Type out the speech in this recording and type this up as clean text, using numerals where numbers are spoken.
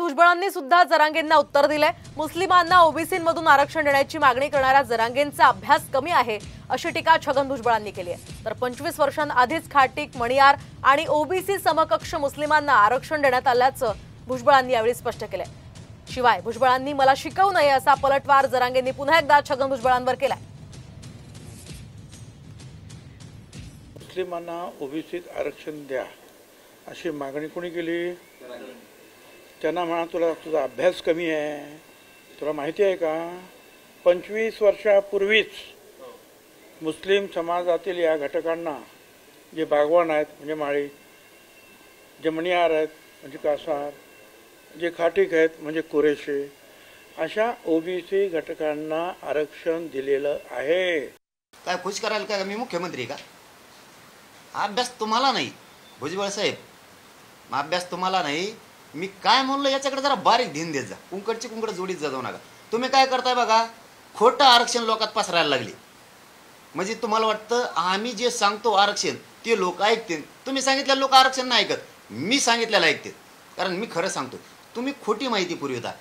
भुजबळांनी सुद्धा जरांगेंना उत्तर दिलंय। मुस्लिमांना ओबीसीमधून आरक्षण देण्याची मागणी करणाऱ्या जरांगेंचा अभ्यास कमी आहे अशी टीका छगन भुजबळांनी केली आहे। तर 25 वर्षांआधीच खाटीक, मणियार आणि ओबीसी समकक्ष मुस्लिमांना आरक्षण देण्यात आल्याचं भुजबळांनी यावेळी स्पष्ट केलंय। शिवाय भुजबळांनी मला शिकवू नये असा पलटवार जरांगेंनी पुन्हा एकदा छगन भुजबळांवर केलाय। मुस्लिमांना ओबीसीत आरक्षण द्या अशी मागणी कोणी केली? त्यांना म्हणा तुला तुझा अभ्यास कमी आहे। तुला माहिती आहे का 25 वर्षापूर्वीच मुस्लिम समाजातील या घटकांना जे बागवान आहेत म्हणजे माळी, जे मणियार आहेत म्हणजे कासार, जे खाटीक आहेत म्हणजे कुरेशी, अशा ओबीसी घटकांना आरक्षण दिलेलं आहे। काय खुश करायला काय मी मुख्यमंत्री का? अभ्यास तुम्हाला नाही भुजबळ साहेब, अभ्यास तुम्हाला नाही। मी काय म्हणलो याच्याकडे जरा बारीक ध्यान देत जा, कुंकडची कुंकड जोडीत जाऊ नका। तुम्ही काय करताय बघा, खोटं आरक्षण लोकात पसरायला लागले। म्हणजे तुम्हाला वाटतं आम्ही जे सांगतो आरक्षण ते लोक ऐकतील, तुम्ही सांगितलेलं लोक आरक्षण नाही ऐकत, मी सांगितलेलं ऐकते। कारण मी खरं सांगतो, तुम्ही खोटी माहिती पुरविता।